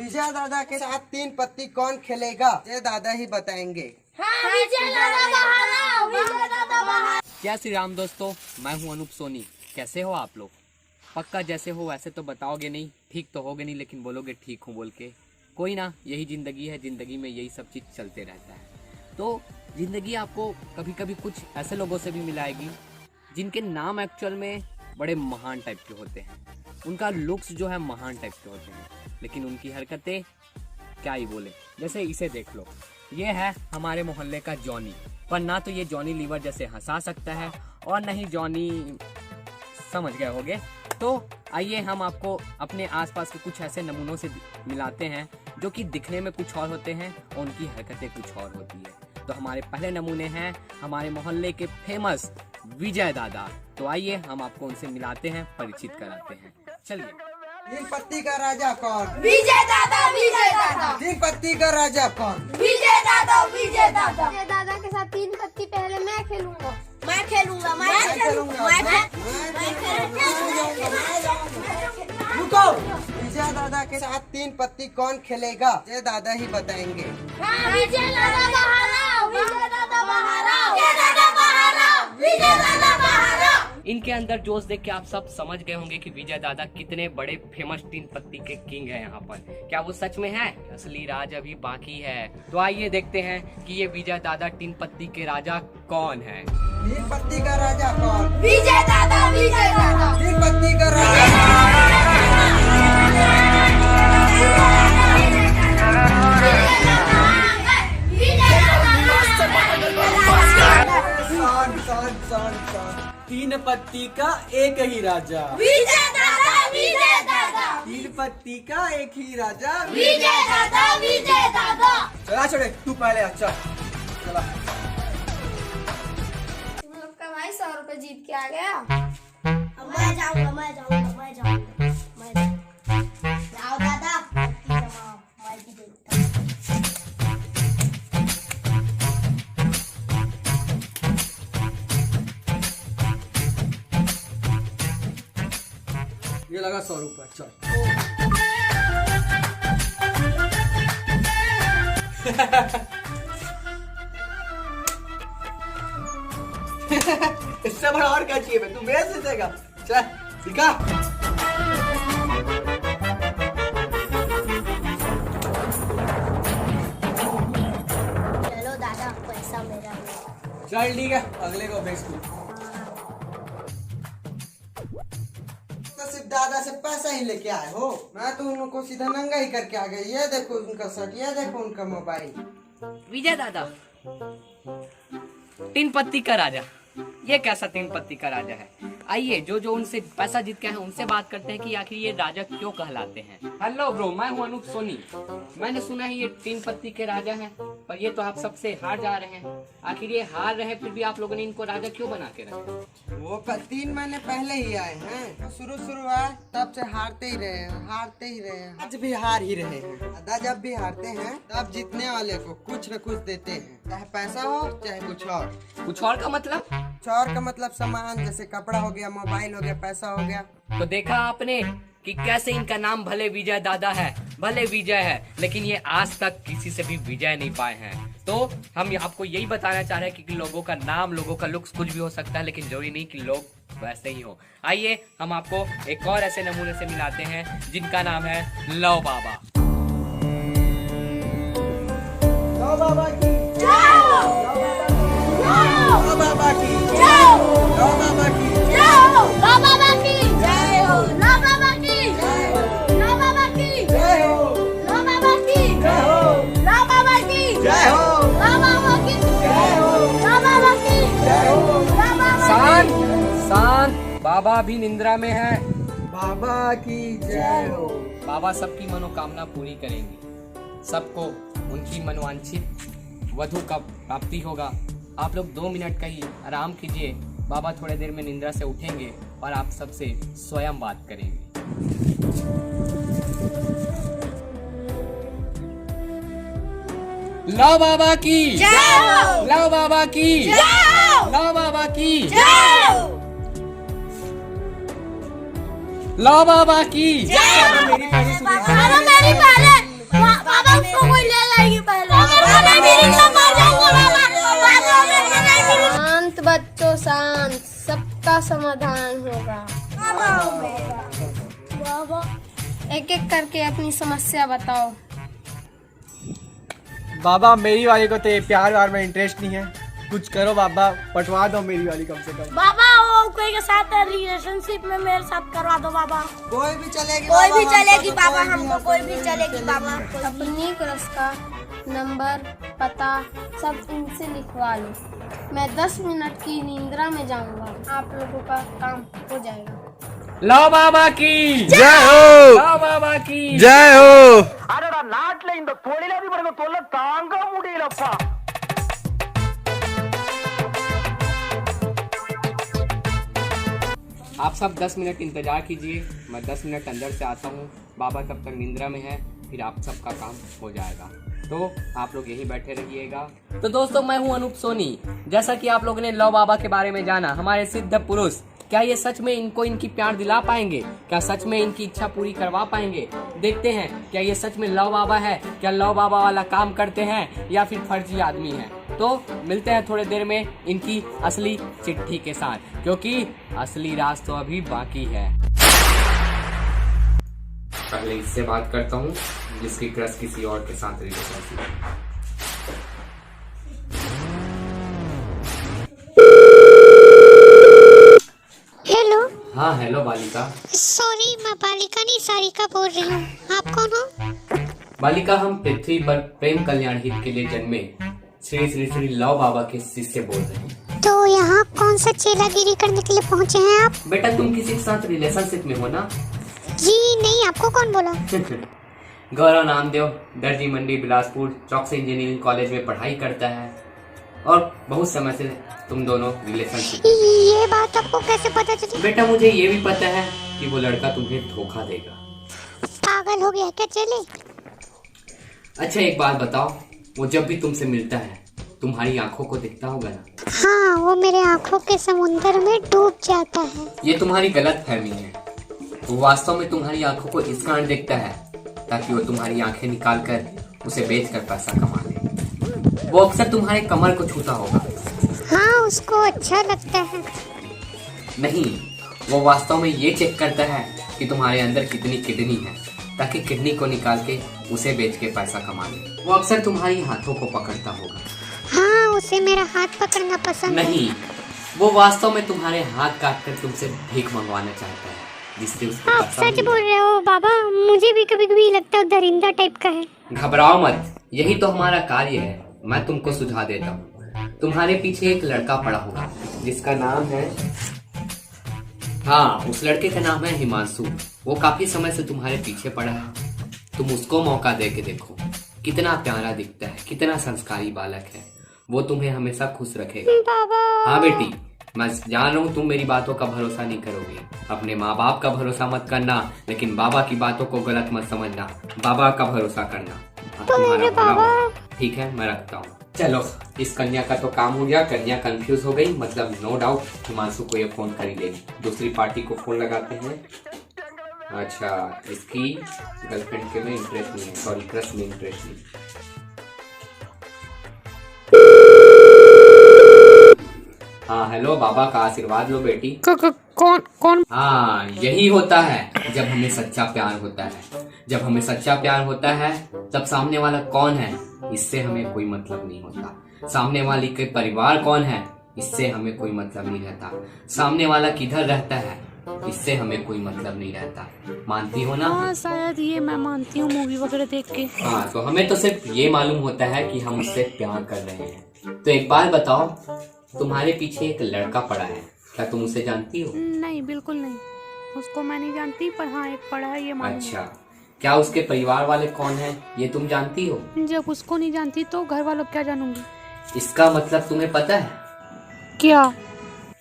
विजय दादा के साथ 3 पत्ती कौन खेलेगा ये दादा ही बताएंगे। हाँ, विजय दादा बाहर आओ, विजय दादा बाहर। क्या श्री राम दोस्तों, मैं हूं अनूप सोनी। कैसे हो आप लोग? पक्का जैसे हो वैसे तो बताओगे नहीं, ठीक तो होगे नहीं, लेकिन बोलोगे ठीक हूँ बोल के। कोई ना, यही ज़िंदगी है, ज़िंदगी में यही सब चीज़ चलते रहता है। तो ज़िंदगी आपको कभी कभी कुछ ऐसे लोगों से भी मिलाएगी जिनके नाम एक्चुअल में बड़े महान टाइप के होते हैं, उनका लुक्स जो है महान टाइप के होते हैं, लेकिन उनकी हरकतें क्या ही बोले। जैसे इसे देख लो, ये है हमारे मोहल्ले का जॉनी, पर ना तो ये जॉनी लीवर जैसे हंसा सकता है और न ही जॉनी, समझ गए होगे। तो आइए हम आपको अपने आसपास के कुछ ऐसे नमूनों से मिलाते हैं जो कि दिखने में कुछ और होते हैं और उनकी हरकतें कुछ और होती है। तो हमारे पहले नमूने हैं हमारे मोहल्ले के फेमस विजय दादा। तो आइए हम आपको उनसे मिलाते हैं, परिचित कराते हैं। चलिए। 3 पत्ती का राजा कौन? विजय दादा, विजय दादा। 3 पत्ती का राजा कौन? विजय दादा, विजय दादा। विजय दादा के साथ 3 पत्ती पहले मैं खेलूंगा। मैं खेलूंगा, रुको, विजय दादा के साथ 3 पत्ती कौन खेलेगा ये दादा ही बताएंगे। हाँ, विजय दादा बाहर आओ, विजय दादा बाहर आओ, विजय दादा बाहर आओ, विजय दादा बाहर आओ। इनके अंदर जोश देख के आप सब समझ गए होंगे कि विजय दादा कितने बड़े फेमस 3 पत्ती के किंग हैं यहाँ पर। क्या वो सच में है? असली राज अभी बाकी है। तो आइए देखते हैं कि ये विजय दादा 3 पत्ती के राजा कौन है। 3 पत्ती का राजा कौन? विजय दादा, विजय दादा। 3 पत्ती का राजा शान 3 पत्ती का एक ही राजा, विजय दादा, विजय दादा। 3 पत्ती का एक ही राजा। विजय दादा, विजय दादा। चला छोड़े, तू पहले। अच्छा चला। तुम लोग का भाई 100 रुपए जीत के आ गया। मैं जाऊंगा, मैं जाऊंगा, मैं जाऊंगा, मैं जाऊंगा। जाओ दादा, पत्ती जमाओ, मैं भी देखता हूँ। ये लगा 100 रुपए। चल इससे बड़ा और क्या चाहिए? तू मेरे से देगा। चल सिखा। चलो दादा, पैसा मेरा है। चल ठीक है, अगले को भेज तू। तो सिर्फ दादा से पैसा ही लेके आए हो? मैं तो उनको सीधा नंगा ही करके आ गई। ये देखो उनका शर्ट, ये देखो उनका मोबाइल। विजय दादा 3 पत्ती का राजा, ये कैसा 3 पत्ती का राजा है? आइए जो जो उनसे पैसा जीत के हैं उनसे बात करते हैं कि आखिर ये राजा क्यों कहलाते हैं। हेलो ब्रो, मैं हूं अनूप सोनी। मैंने सुना है ये 3 पत्ती के राजा हैं, पर ये तो आप सबसे हार जा रहे हैं। आखिर ये हार रहे फिर भी आप लोगों ने इनको राजा क्यों बना के रखे? वो 3 महीने पहले ही आए हैं। शुरू आए तब से हारते ही रहे हैं। आज भी हार ही रहे हैं। दादा जब भी हारते हैं तब जीतने वाले को कुछ न कुछ देते हैं, चाहे पैसा हो चाहे कुछ और। कुछ और का मतलब? कुछ और का मतलब सामान, जैसे कपड़ा हो गया, मोबाइल हो गया, पैसा हो गया। तो देखा आपने कि कैसे इनका नाम भले विजय दादा है, भले विजय है, लेकिन ये आज तक किसी से भी विजय नहीं पाए हैं। तो हम आपको यही बताना चाह रहे हैं कि लोगों का नाम, लोगों का लुक्स कुछ भी हो सकता है, लेकिन जरूरी नहीं कि लोग वैसे ही हो। आइए हम आपको एक और ऐसे नमूने से मिलाते हैं जिनका नाम है लव बाबा। लव बाबा की जाओ, लव बाबा की जाओ, लव बाबा की जाओ, लो बाबा की जय हो, लो बाबा की जय हो, लो बाबा की जय हो, लो बाबा की जय हो, लो बाबा की जय हो, लो बाबा की जय हो, लो बाबा की जय हो। लो बाबा शांत शांत, बाबा भी निंद्रा में है। बाबा की जय हो। बाबा सबकी मनोकामना पूरी करेंगे, सबको उनकी मनवांछित वधु का प्राप्ति होगा। आप लोग 2 मिनट का ही आराम कीजिए, बाबा थोड़ी देर में निंद्रा से उठेंगे और आप सबसे स्वयं बात करेंगे। लव बाबा की जय हो, लव बाबा की जय हो, लव बाबा की जय हो, लव बाबा की जय हो। मेरी पहली सुनी। अरे मेरी पहले इसका समाधान होगा। बाबा एक एक करके अपनी समस्या बताओ। बाबा मेरी वाली को तो ये प्यार व्यार में इंटरेस्ट नहीं है, कुछ करो बाबा, पटवा दो मेरी वाली कम से कम। बाबा वो कोई के साथ रिलेशनशिप में मेरे साथ करवा दो बाबा। कोई भी चलेगी कोई भी बाबा, चलेगी हमको तो बाबा, कोई भी हमको कोई भी चलेगी बाबा। अपनी क्रश का नंबर, पता सब इनसे लिखवा लो। मैं 10 मिनट की निंद्रा में जाऊंगा, आप लोगों का काम हो जाएगा। लो बाबा की जय हो, लो बाबा की जय हो। आप सब 10 मिनट इंतजार कीजिए, मैं 10 मिनट अंदर से आता हूँ। बाबा तब तक निंद्रा में है, फिर आप सबका काम हो जाएगा। तो आप लोग यहीं बैठे रहिएगा। तो दोस्तों, मैं हूँ अनूप सोनी। जैसा कि आप लोगों ने लव बाबा के बारे में जाना, हमारे सिद्ध पुरुष, क्या ये सच में इनको इनकी प्यार दिला पाएंगे? क्या सच में इनकी इच्छा पूरी करवा पाएंगे? देखते हैं, क्या ये सच में लव बाबा है? क्या लव बाबा वाला काम करते हैं या फिर फर्जी आदमी है? तो मिलते हैं थोड़ी देर में इनकी असली चिट्ठी के साथ, क्योंकि असली राज तो अभी बाकी है। पहले इससे बात करता हूँ जिसकी क्रश किसी और के साथ रिलेशनशिप है। हेलो। हाँ हेलो बालिका। सॉरी, मैं बालिका नहीं सारिका बोल रही हूँ। आप कौन हो? बालिका, हम पृथ्वी पर प्रेम कल्याण हित के लिए जन्मे श्री श्री श्री लव बाबा के शिष्य बोल रहे हैं। तो यहाँ कौन सा चेलागिरी करने के लिए पहुँचे हैं आप? बेटा, तुम किसी के साथ रिलेशनशिप में हो ना? जी नहीं, आपको कौन बोला? गौरव नामदेव दर्जी मंडी बिलासपुर चौक से इंजीनियरिंग कॉलेज में पढ़ाई करता है और बहुत समय से तुम दोनों रिलेशनशिप। ये बात आपको कैसे पता चली? बेटा, मुझे ये भी पता है कि वो लड़का तुम्हें धोखा देगा। पागल हो गया क्या चले? अच्छा एक बात बताओ, वो जब भी तुमसे मिलता है तुम्हारी आंखों को दिखता होगा ना? हाँ, वो मेरे आँखों के समुंदर में डूब जाता है। ये तुम्हारी गलत फहमी है। वो वास्तव में तुम्हारी आंखों को इस कारण देखता है ताकि वो तुम्हारी आंखें निकाल कर उसे बेच कर पैसा कमा ले। वो अक्सर तुम्हारे कमर को छूता होगा। हाँ, उसको अच्छा लगता है। नहीं, वो वास्तव में ये चेक करता है कि तुम्हारे अंदर कितनी किडनी है, ताकि किडनी को निकाल के उसे बेच के पैसा कमा ले। वो अक्सर तुम्हारी हाथों को पकड़ता होगा। हाँ, उसे मेरा हाथ पकड़ना पसंद है। नहीं, वो वास्तव में तुम्हारे हाथ काट कर तुमसे भीख मंगवाना चाहता है, जिससे उसको आप पैसा सच मिले। बोल रहे हो बाबा, मुझे भी कभी कभी लगता है दरिंदा टाइप का है। घबराओ मत, यही तो हमारा कार्य है। मैं तुमको सुझाव देता हूँ। तुम्हारे पीछे एक लड़का पड़ा होगा जिसका नाम है, हाँ, उस लड़के का नाम है हिमांशु। वो काफी समय से तुम्हारे पीछे पड़ा है। तुम उसको मौका दे के देखो, कितना प्यारा दिखता है, कितना संस्कारी बालक है। वो तुम्हें हमेशा खुश रखेगा। बाबा। हाँ बेटी, मैं जान रहा हूँ तुम मेरी बातों का भरोसा नहीं करोगे। अपने माँ बाप का भरोसा मत करना, लेकिन बाबा की बातों को गलत मत समझना। बाबा का भरोसा करना। तुम्हारा भला होगा। ठीक है, मैं रखता हूँ। चलो, इस कन्या का तो काम हो गया। कन्या कंफ्यूज हो गई, मतलब नो डाउट हिमांशु को ये फोन कर ही देगी। दूसरी पार्टी को फोन लगाते हैं। अच्छा, इसकी गर्लफ्रेंड के में इंटरेस्ट नहीं है, सॉरी क्रश में इंटरेस्ट नहीं। हाँ हेलो, बाबा का आशीर्वाद लो बेटी। कौन? हाँ, यही होता है जब हमें सच्चा प्यार होता है। जब हमें सच्चा प्यार होता है तब सामने वाला कौन है इससे हमें कोई मतलब नहीं होता। सामने वाली के परिवार कौन है इससे हमें कोई मतलब नहीं रहता। सामने वाला किधर रहता है इससे हमें कोई मतलब नहीं रहता। मानती हो ना? हाँ, शायद ये मैं मानती हूँ मूवी वगैरह देख के। हाँ, तो हमें तो सिर्फ ये मालूम होता है कि हम उससे प्यार कर रहे हैं। तो एक बात बताओ, तुम्हारे पीछे एक लड़का पड़ा है, क्या तुम उसे जानती हो? नहीं, बिल्कुल नहीं। उसको मैं नहीं जानती, पर हाँ एक पड़ा है ये मालूम। अच्छा, क्या उसके परिवार वाले कौन हैं ये तुम जानती हो? जब उसको नहीं जानती तो घर वालों क्या जानूंगी। इसका मतलब तुम्हें पता है? क्या?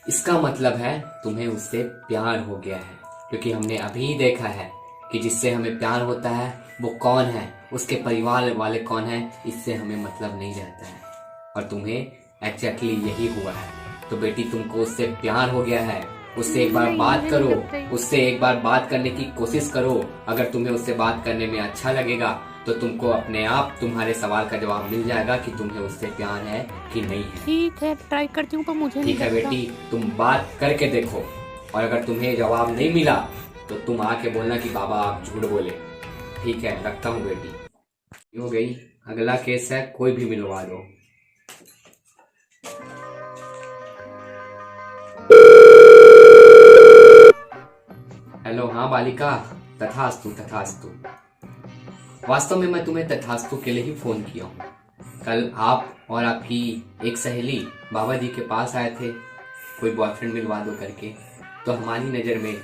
इसका मतलब है तुम्हें उससे प्यार हो गया है, क्योंकि हमने अभी देखा है कि जिससे हमें प्यार होता है वो कौन है, उसके परिवार वाले कौन है, इससे हमें मतलब नहीं रहता है। और तुम्हें एक्जैक्टली यही हुआ है। तो बेटी, तुमको उससे प्यार हो गया है, उससे एक बार बात करो, उससे एक बार बात करने की कोशिश करो। अगर तुम्हें उससे बात करने में अच्छा लगेगा तो तुमको अपने आप तुम्हारे सवाल का जवाब मिल जाएगा कि तुम्हें उससे प्यार है कि नहीं है। ठीक है, ट्राई करती हूँ पर मुझे नहीं ठीक है लगता। बेटी, तुम बात करके देखो, और अगर तुम्हें जवाब नहीं मिला तो तुम आके बोलना कि बाबा आप झूठ बोले। ठीक है, रखता हूँ बेटी। ये हो गई। अगला केस है, कोई भी मिलवा दो। हेलो, हाँ बालिका, तथास्तु तथास्तु। वास्तव में मैं तुम्हें तथास्तु के लिए ही फोन किया हूँ। कल आप और आपकी एक सहेली बाबा जी के पास आए थे कोई बॉयफ्रेंड मिलवा दो करके। तो हमारी नज़र में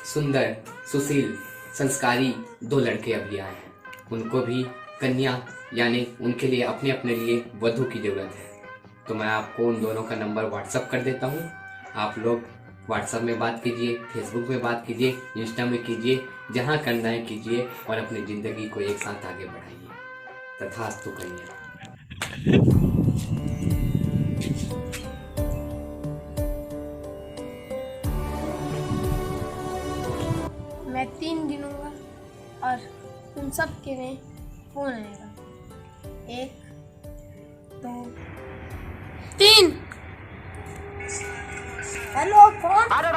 सुंदर, सुशील, संस्कारी 2 लड़के अभी आए हैं। उनको भी कन्या यानी उनके लिए अपने अपने लिए वधू की जरूरत है। तो मैं आपको उन दोनों का नंबर व्हाट्सअप कर देता हूँ। आप लोग व्हाट्सअप में बात कीजिए, फेसबुक में बात कीजिए, इंस्टा में कीजिए, जहाँ करना है कीजिए और अपनी ज़िंदगी को एक साथ आगे बढ़ाइए। तथास्तु कहिए। मैं 3 गिनूंगा और तुम सब के में फोन आएगा। 1 2 3। हेलो कौन? अरे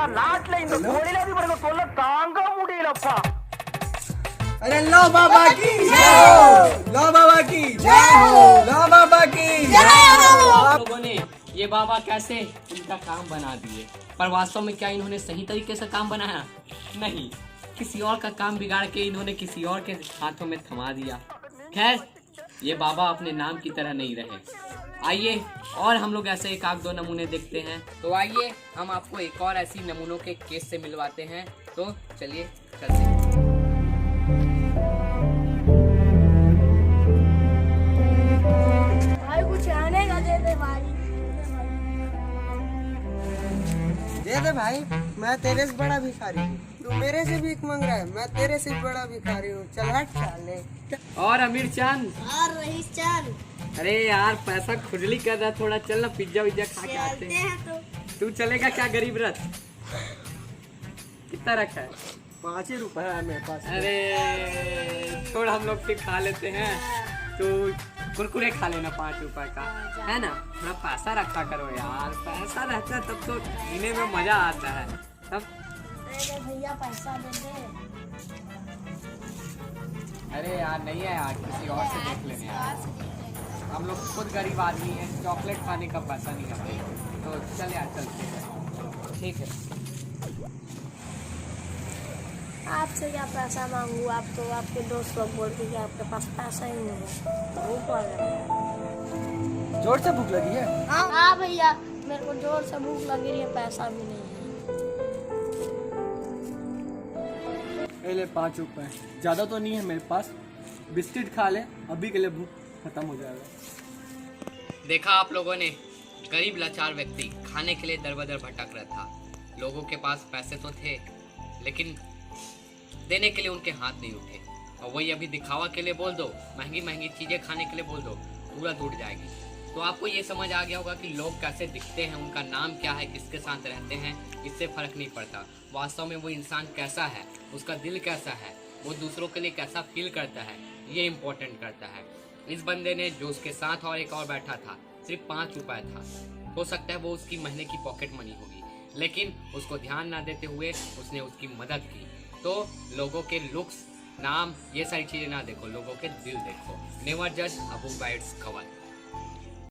लो बाबा की जय हो, लो बाबा की जय हो, लो बाबा की जय हो। आप लोगों ने ये बाबा कैसे इनका काम बना दिए, पर वास्तव में क्या इन्होंने सही तरीके से काम बनाया? नहीं, किसी और का काम बिगाड़ के इन्होंने किसी और के हाथों में थमा दिया। खैर, ये बाबा अपने नाम की तरह नहीं रहे। आइए और हम लोग ऐसे 1-2 नमूने देखते हैं। तो आइए हम आपको एक और ऐसी नमूनों के केस से मिलवाते हैं। तो चलिए चलते हैं। भाई कुछ आने का दे दे भाई। दे दे भाई, मैं तेरे से बड़ा भिखारी हूँ। तू मेरे से भीख मांग रहा है, मैं तेरे से बड़ा भिखारी हूँ। चल हट साले। और अमीर चांद, और रईस चल अरे यार पैसा खुजली कर रहा, थोड़ा चल ना, पिज्जा विज्जा खा के आते चलते हैं। हैं तो। तू चलेगा क्या गरीब रथ? कितना रखा है? 5 ही रुपए है मेरे पास। अरे थोड़ा हम लोग फिर खा लेते हैं। तो कुरकुरे खा लेना 5 रुपए का, है ना? थोड़ा पैसा रखा करो यार, पैसा रहता है तब तो पीने में मजा आता है। तब अरे भैया पैसा दे दे। अरे यार नहीं है यार, किसी और से देख लेने यार। हम लोग खुद गरीब आदमी हैं, चॉकलेट खाने का पैसा नहीं है। तो चल यार, चलते हैं। ठीक है। आपसे क्या पैसा मांगू? आप तो आपके दोस्त लोग बोलते कि आपके पास पैसा ही नहीं है। भूख लग रही है। जोर से भूख लगी है। हाँ भैया, मेरे को जोर से भूख लगी रही है, पैसा भी नहीं है। ये ले 5 रुपए, ज़्यादा तो नहीं है मेरे पास। बिस्किट खा ले, अभी के लिए भूख खत्म हो जाएगा। देखा आप लोगों ने, गरीब लाचार व्यक्ति खाने के लिए दर बदर भटक रहा था। लोगों के पास पैसे तो थे, लेकिन देने के लिए उनके हाथ नहीं उठे। और वही अभी दिखावा के लिए बोल दो, महंगी महंगी चीज़ें खाने के लिए बोल दो, पूरा टूट जाएगी। तो आपको ये समझ आ गया होगा कि लोग कैसे दिखते हैं, उनका नाम क्या है, किसके साथ रहते हैं, इससे फ़र्क नहीं पड़ता। वास्तव में वो इंसान कैसा है, उसका दिल कैसा है, वो दूसरों के लिए कैसा फील करता है, ये इम्पोर्टेंट करता है। इस बंदे ने जो उसके साथ और एक और बैठा था, सिर्फ 5 रुपए था। हो सकता है वो उसकी महीने की पॉकेट मनी होगी, लेकिन उसको ध्यान ना देते हुए उसने उसकी मदद की। तो लोगों के लुक्स, नाम, ये सारी चीज़ें ना देखो, लोगों के दिल देखो। नेवर जज a book by its cover.